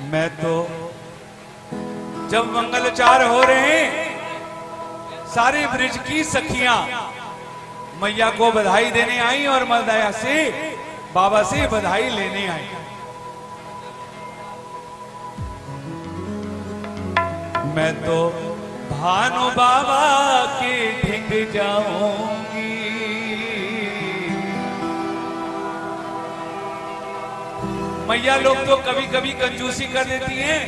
मैं तो जब मंगलचार हो रहे हैं, सारे ब्रिज की सखियां मैया को बधाई देने आई और मलदया से बाबा से बधाई लेने आई। मैं तो भानु बाबा के ढिंग जाऊंगी। मैया लोग तो कभी कभी कंजूसी कर देती हैं।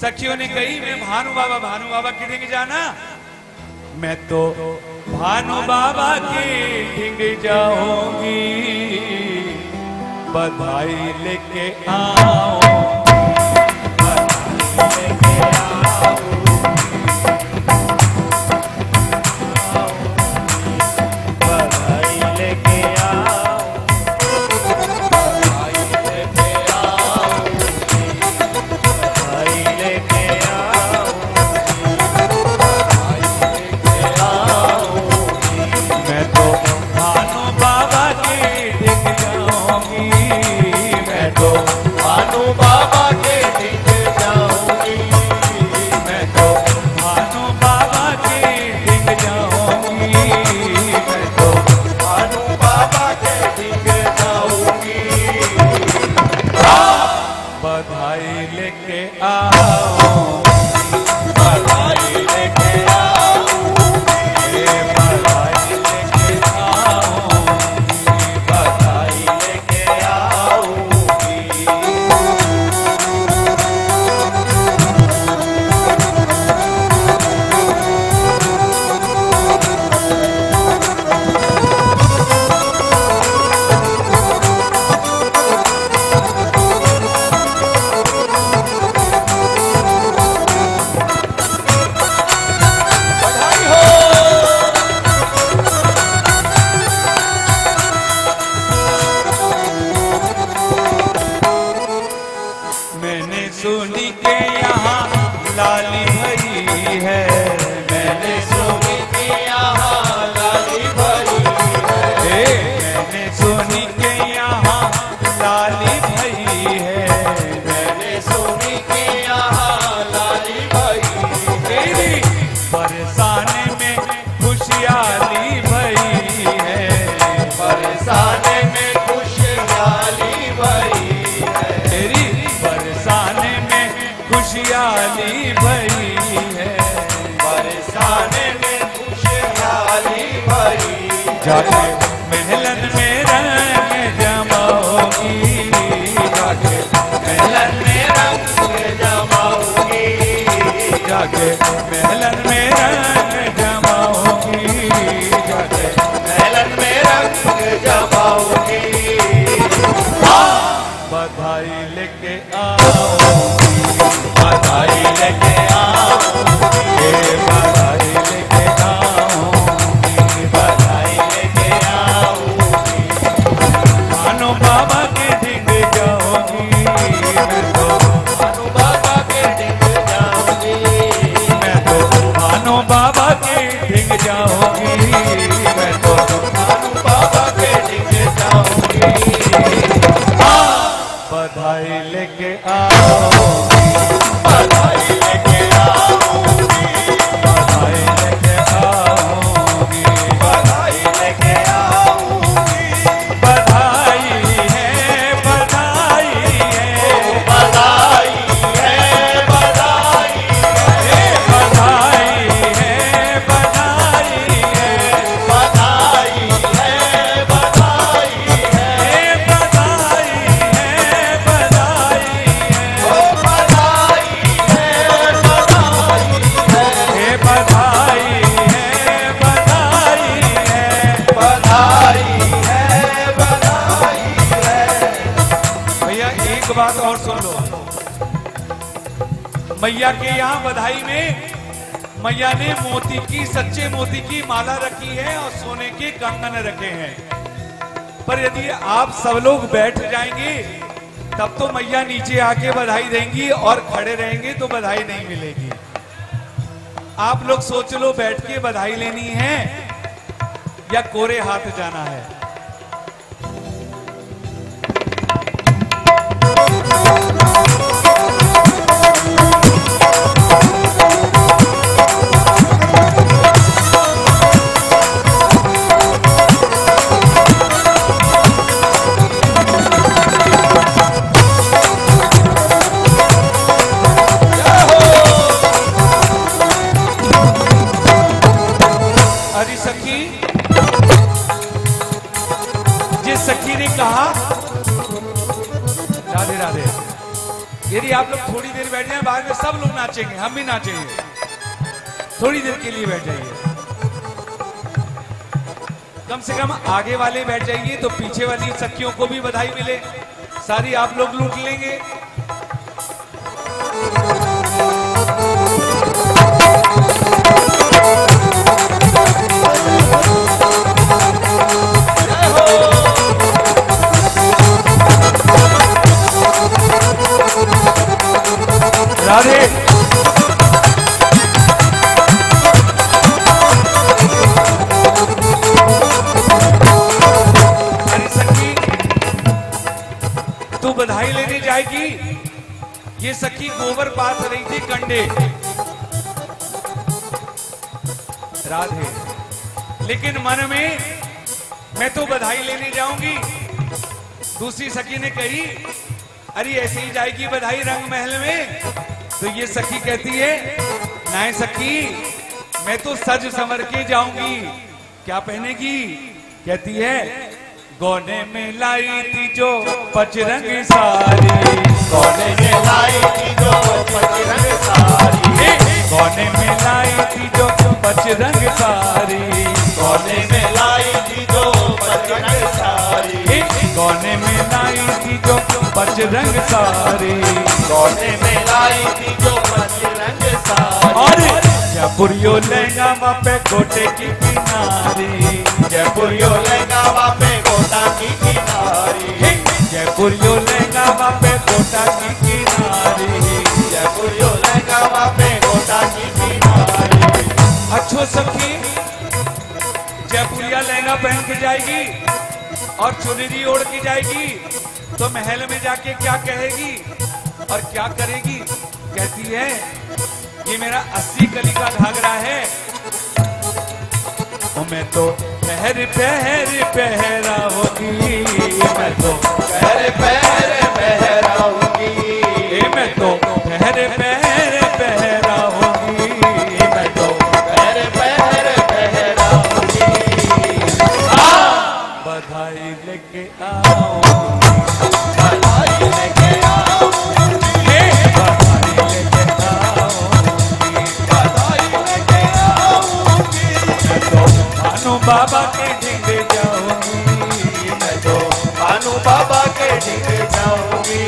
सखियों ने कही मैं भानु बाबा के ढिंग जाना। मैं तो भानु बाबा के ढिंग जाऊंगी, बधाई लेके आऊंगी, बधाई लेके आऊंगी, बधाई लेके जाके महलन में रंग जमाऊंगी, जाके महलन में रंग जमाऊंगी, जाके महलन में रंग जमाऊंगी, जाके महलन में रंग जमाऊंगी। बधाई लेके आऊंगी, बधाई लेके आऊंगी, बधाई लेके आऊंगी, बधाई लेके आऊंगी। भानु बाबा के ढिंग जाऊंगी, मैं तो भानु बाबा के ढिंग जाऊंगी, मैं तो भानु बाबा के ढिंग जाऊंगी, मैं तो भानु बाबा के ढिंग जाऊंगी। बधाई लेके आऊंगी, बधाई लेके आऊंगी, बधाई लेके आऊंगी, बधाई लेके आऊंगी। बधाई है, बधाई है, बधाई है, बधाई है, बधाई है, बधाई है, बधाई है, बधाई है, बधाई है, बधाई है, ओ बधाई है, बधाई है, बधाई है, बधाई है, बधाई है, बधाई है। भैया एक बात और सुन लो, मैया के यहाँ बधाई में मैया ने मोती की, सच्चे मोती की माला रखी है और सोने के कंगन रखे हैं। पर यदि आप सब लोग बैठ जाएंगे तब तो मैया नीचे आके बधाई देंगी और खड़े रहेंगे तो बधाई नहीं मिलेगी। आप लोग सोच लो, बैठ के बधाई लेनी है या कोरे हाथ जाना है? राधे। यदि आप लोग थोड़ी देर बैठ जाए, बाद में सब लोग नाचेंगे, हम भी नाचेंगे। थोड़ी देर के लिए बैठ जाइए, कम से कम आगे वाले बैठ जाइए तो पीछे वाली सखियों को भी बधाई मिले। सारी आप लोग लूट लेंगे। राधे। अरे सखी, तू बधाई लेने जाएगी। ये सखी गोबर पाथ रही थी कंडे, राधे, लेकिन मन में मैं तो बधाई लेने जाऊंगी। दूसरी सखी ने कही, अरे ऐसे ही जाएगी बधाई रंग महल में। तो ये सखी कहती है, नहीं सखी, मैं तो सज संवर के जाऊंगी। क्या पहनेगी? कहती है, गौने में लाई थी जो पचरंग सारी, गौने में लाई थी जो पचरंग सारी, गौने में लाई थी जो पचरंग सारी, गौने में लाई थी जो पचरंग सारी, गौने में लाई थी जो पचरंग सारी, गौने में लाई थी जो पचरंग सारी। और जयपुरियो लहंगा पे गोटे की किनारी, जयपुरियो लहंगा पे गोटा की किनारी, जयपुरियो लहंगा पे गोटा की किनारी, जयपुरियो लहंगा पे गोटा की किनारी। अच्छो सखी जयपुरिया लहंगा पहन के जाएगी और चुनरी ओढ़ के जाएगी, तो महल में जाके क्या कहेगी और क्या करेगी? कहती है, ये मेरा 80 कली का घाघरा है, मैं तो पहर पहर पहरा होगी, मैं तो पहर पहर पहराऊंगी, मैं तो पहर पहर पहरा होगी, मैं तो पहर पहर पहराऊंगी। बधाई लेके आओ, बधाई लेके आऊंगी, बधाई लेके आओ, बधाई लेके आऊंगी। मैं तो भानु बाबा के ढिंगे जाऊंगी, मैं तो भानु बाबा के ढिंगे जाऊंगी,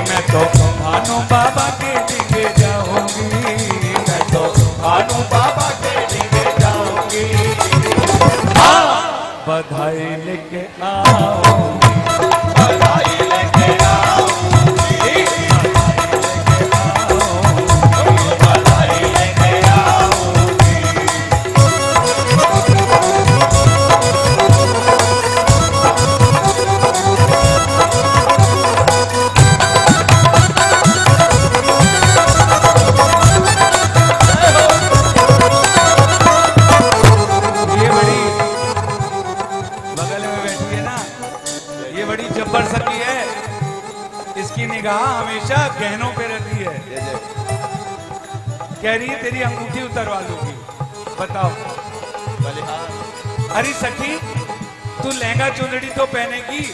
मैं तो भानु बाबा के ढिंगे जाऊंगी, मैं तो भानु बाबा के ढिंगे जाऊंगी। बधाई लेके आओ, बधाई लेके आऊंगी, बधाई लेके आऊंगी। ये बड़ी बगल में बैठी है ना, ये बड़ी जब्बर सखी है, इसकी निगाह हमेशा गहनों पे रहती है। कह रही है तेरी अंगूठी उतरवा लूंगी, बताओ। अरे सखी, तू लहंगा चुनरी तो पहनेगी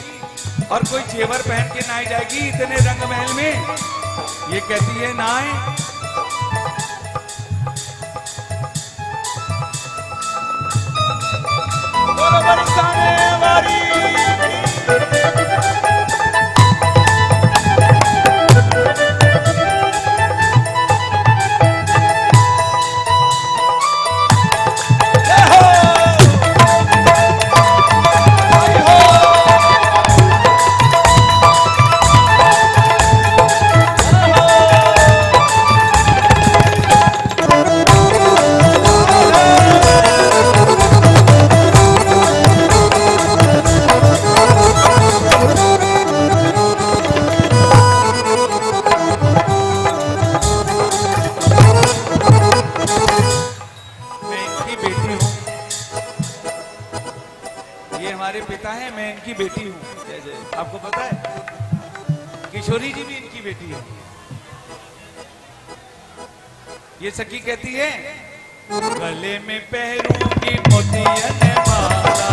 और कोई जेवर पहन के ना जाएगी इतने रंग महल में? ये कहती है ना, हमारे पिता हैं, मैं इनकी बेटी हूँ। आपको पता है किशोरी जी भी इनकी बेटी है। ये सखी कहती है, गले में पहरूंगी मोतियन माला,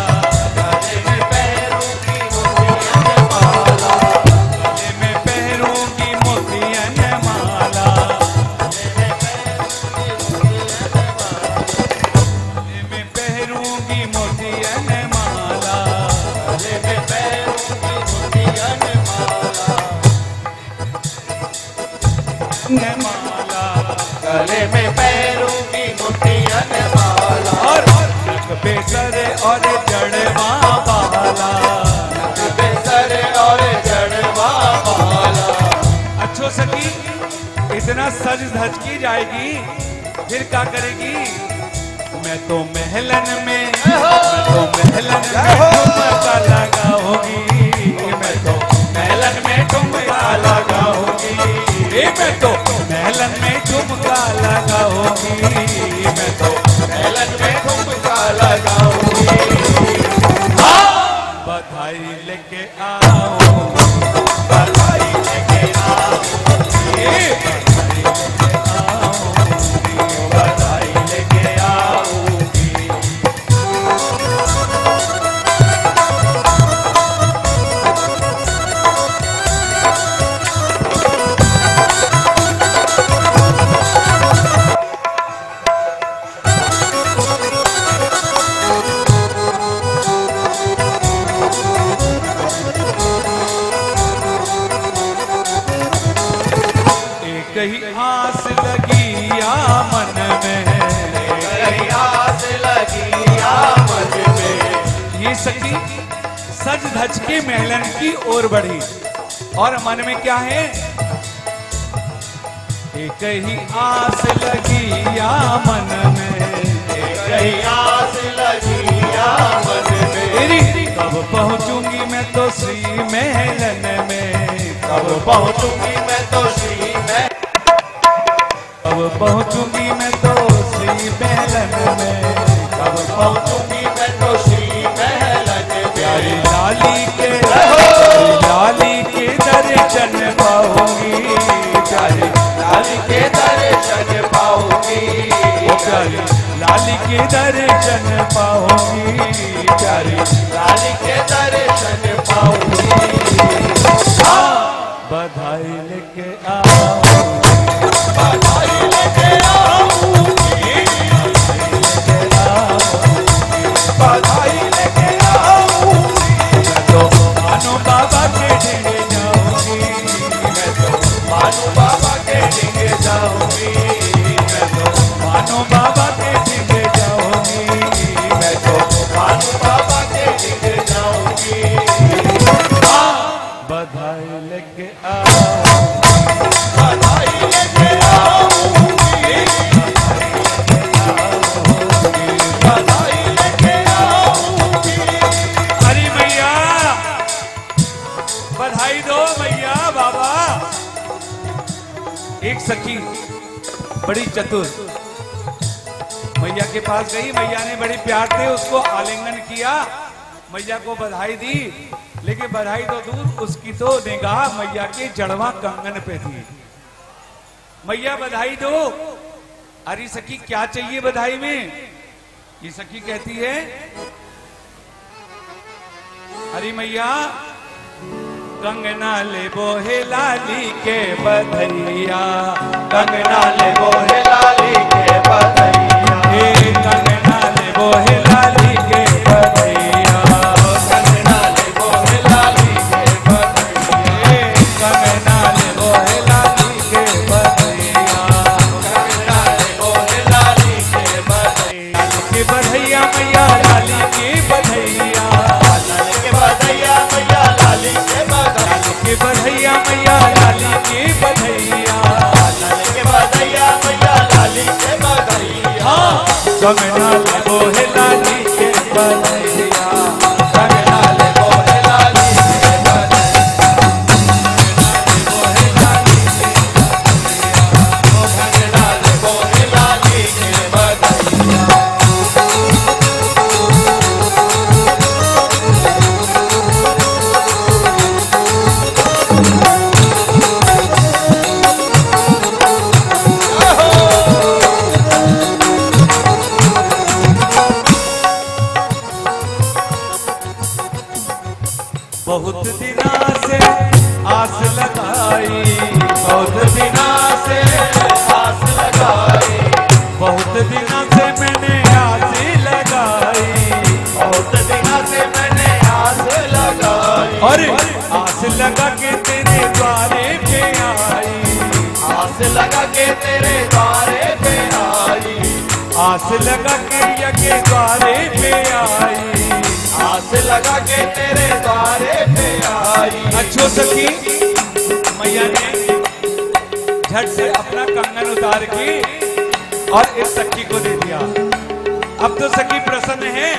गले में पहरूंगी मोतियन माला, गले में माला, गले में पैरों की मुठियन माला, और नक पे सर और जड़वा बाला, नक पे सर और जड़वा बाला। अच्छो सखी इतना सज धज की जाएगी, फिर क्या करेगी? मैं तो महलन में ठुमका लगाऊंगी, मैं तो महलन में ठुमका लगाऊंगी, मैं तो महलन में ठुमका लगाऊंगी, मैं तो महलन में ठुमका लगाऊंगी। बधाई लेके आओ, बधाई लेके आऊंगी, बधाई लेके आऊंगी। एक ही आस लगी या मन में, कहीं आस लगी या मन में। ये सखी सज धज के महलन की ओर बढ़ी, और मन में क्या है? एक ही आस लगी या मन में, कहीं आस लगी या मन में। तेरी कब पहुंचूंगी मैं तो श्री महलन में, कब पहुंचूंगी मैं तो श्री में, कब पहुंचूंगी मैं तो श्री महलन में, कब पहुंचूंगी मैं तो श्री महलन में। प्यारी लाली के दर्शन पाऊंगी, प्यारी लाली के दर्शन पाऊंगी, प्यारी लाली के दर्शन पाऊंगी, प्यारी लाली के दर्शन पाऊंगी। बधाई लेके आओ, बधाई लेके आऊंगी, बधाई लेके आऊंगी। मैं तो मानो बाबा के डेरे जाऊंगी, मैं तो मानो बाबा के डिगे जाऊंगी, मैं तो मानो बाबा के डेरे जाऊंगी, मैं तो मानो बाबा के डिगे जाऊंगी। बधाई लेके आओ, बधाई लेके आऊंगी, बधाई लेके आऊंगी। अरे मैया बधाई दो मैया बाबा। एक सखी बड़ी चतुर मैया के पास गई, मैया ने बड़ी प्यार से उसको आलिंगन किया, मैया को बधाई दी, लेकिन बधाई तो दूर, उसकी तो निगाह मैया के जड़वा कंगन पे थी। मैया बधाई दो। अरे सखी क्या चाहिए बधाई में? ये सखी कहती है, अरे मैया कंगना ले बोहे लाली के बधैया, कंगना ले बोहे लाली के बधैया, हे कंगना ले बोहे लाली के बधैया, कंगना ले बोहे लाली के बधैया, हे कंगना ले बोहे लाली के बधैया, कंगना ले बोहे लाली के बधैया। के बधैया मैया लाली के बधैया, लाली के बधैया मैया लाली के बधैया, के बधैया मैया लाली के बधैया, लाली के बधैया मैया लाली के बधैया। कंगना ले बोहे लाली के बधैया, कंगना ले बोहे लाली के बधैया, कंगना ले बोहे लाली के बधैया। तेरे द्वारे पे आई, आस लगा के मैया के द्वारे पे आई, आस लगा के तेरे द्वारे पे आई। अच्छो सखी मैया ने झट से अपना कंगन उतार के और इस सखी को दे दिया। अब तो सखी प्रसन्न है,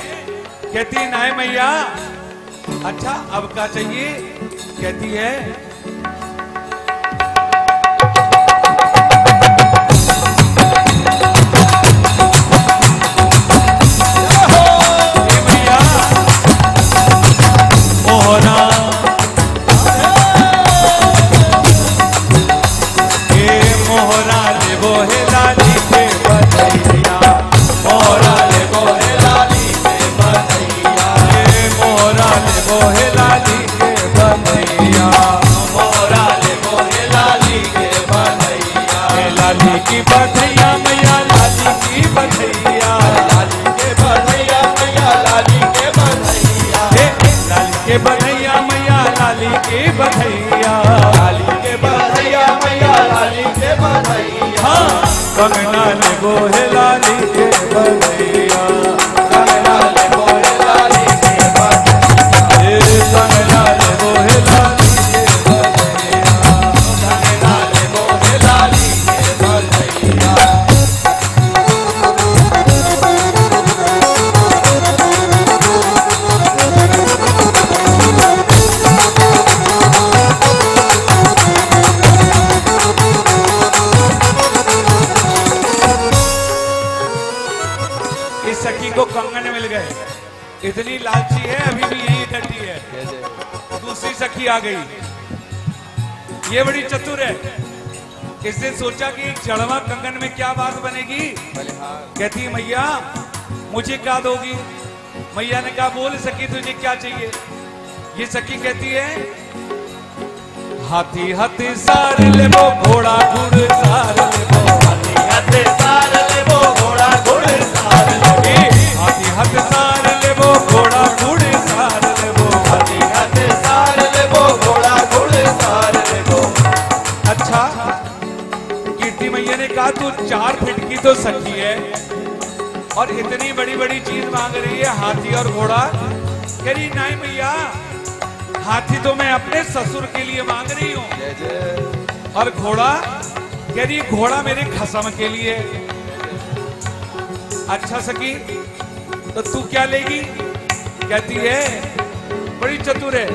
कहती है नाय मैया अच्छा अब क्या चाहिए, कहती है मैया मोहरा मोहरा ले वो है लाली के बधैया, मोहरा ले वो है लाली के बधैया, मोहरा ले वो है लाली के बधैया, मोहरा ले वो है लाली के बधैया, लाली की बधैया मैया लाली की बधैया, लाली के बधैया मैया लाली के बधैया, लाली के बधैया मैया लाली की बधैया, लाली के बधैया मैया लाली के बधैया। हाँ कंगना ले वो है लाली के बधैया, कंगना ले वो है लाली के बधैया, कंगना ले वो है लाली के बधैया, कंगना ले वो है लाली के बधैया। इस सखी को कंगन मिल गए, इतनी लालची है अभी भी यही डटी है। दूसरी सखी आ गई, ये बड़ी चतुर है, इसने सोचा कि एक जड़वा कंगन में क्या बात बनेगी। कहती है मैया मुझे क्या दोगी। मैया ने कहा बोल सखी तुझे क्या चाहिए। ये सखी कहती है हाथी हाथी सार ले वो घोड़ा घुड़ सार ले वो, हाथी हाथे सार ले वो घोड़ा घोड़े सार ले, हाथी हाथ सार ले वो घोड़ा घुड़ सार ले वो, हाथी हाथे सार ले वो घोड़ा घोड़े सार ले वो। अच्छा कीर्ति मैया ने कहा तू 4 फीट की तो सखी है और इतनी बड़ी बड़ी चीज मांग रही है हाथी और घोड़ा। कह रही नहीं मैया हाथी तो मैं अपने ससुर के लिए मांग रही हूँ और घोड़ा, कह रही घोड़ा मेरे खसम के लिए। अच्छा सखी तो तू क्या लेगी। कहती है बड़ी चतुर है,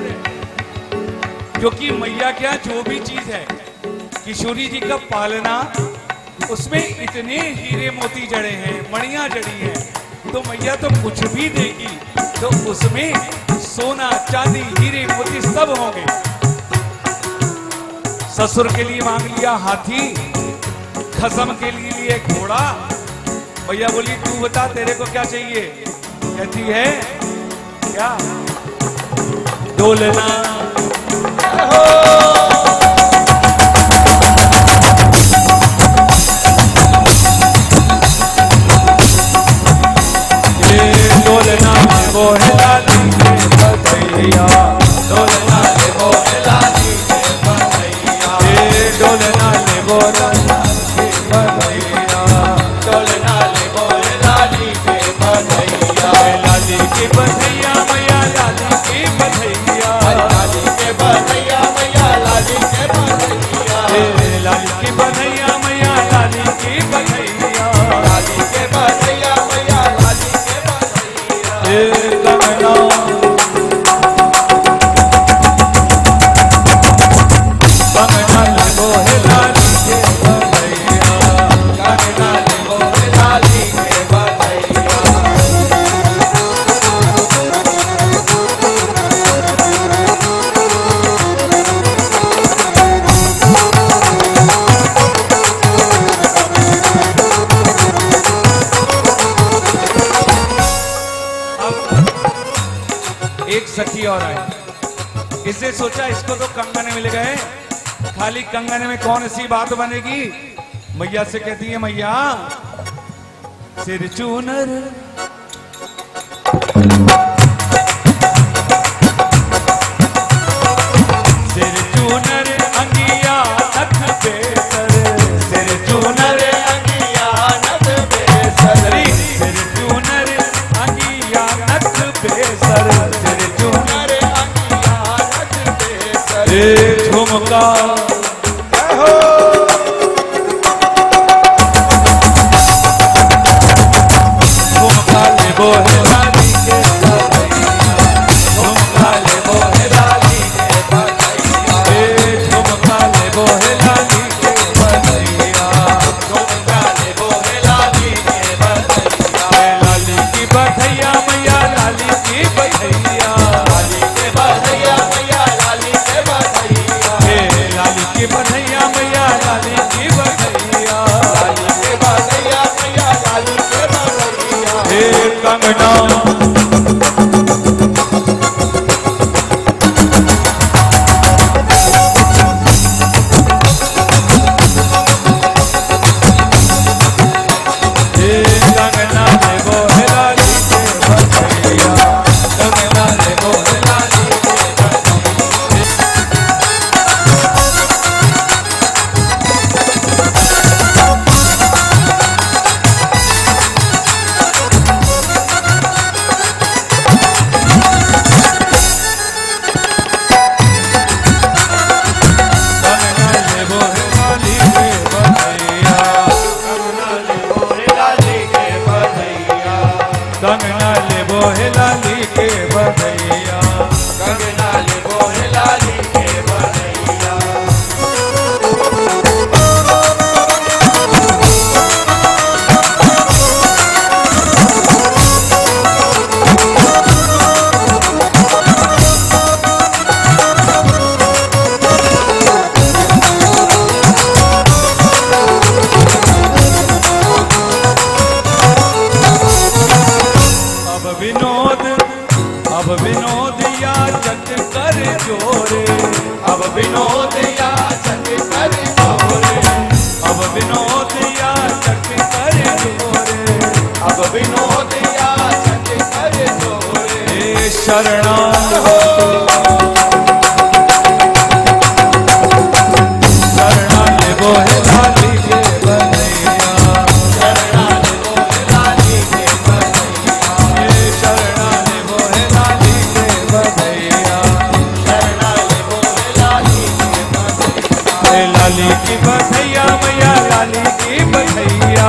क्योंकि मैया क्या जो भी चीज है किशोरी जी का पालना उसमें इतने हीरे मोती जड़े हैं, मणियां जड़ी हैं, तो मैया तो कुछ भी देगी तो उसमें सोना चांदी हीरे मोती सब होंगे। ससुर के लिए मांग लिया हाथी, खसम के लिए घोड़ा। भैया बोली तू बता तेरे को क्या चाहिए। कहती है क्या डोलना डोलना वो है लाली के बधैया, डोलना ले वो है लाली के बधैया, डोलना ले वो लाली के बधैया, डोलना ले वो है लाली के बधैया, लाली की बधैया मैया लाली की बधैया, लाली के बधैया मैया लाली के बधैया, लाली की बधैया मैया लाली की बधैया, लाली के बधैया मैया लाली के बधैया। कंगना कंगना ले वो है लाली के बधैया, कंगना ले वो है लाली के बधैया। अब एक सखी और आई, इसने सोचा इसको तो कंगन मिल गए, खाली कंगन में कौन सी बात बनेगी। मैया से कहती है मैया सिर चूनर सिर चूनर अंगिया नख पे सर, सिर चूनर ठुमका ठुमका ले बोहे लाली के बधैया, ठुमका ले बोहे लाली के बधैया, ठुमका ले बोहे लाली के बधैया, ठुमका ले बोहे लाली के बधैया। लाली की बधैया मैया लाली की बधैया, लाली के बधैया मैया लाली के बधैया। लाली की बधैया मैया लाली की बधैया, लाली के बधैया मैया लाली के बधैया। कंगना कंगना ले बोहे लाली के बधैया, कंगना ले बोहे लाली के बधैया। कंगना ले बोहे लाली के बधैया, कंगना ले बोहे लाली के बधैया। कंगना ले बोहे लाली के बधैया। कंगना ले बोहे लाली के बधैया। अब विनोद या जग कर जोरे, अब विनोद या जग कर जोरे। अब विनोद या जग कर जोरे, अब विनोद या जग कर जोरे। शरणा शरणा ले बोहे लाली के बधैया, शरणा ले बोहे लाली के बधैया। शरणा ले बोहे लाली के बधैया। शरणा ले बोहे लाली के बधैया। लाली की बधैया मैया लाली की बधैया।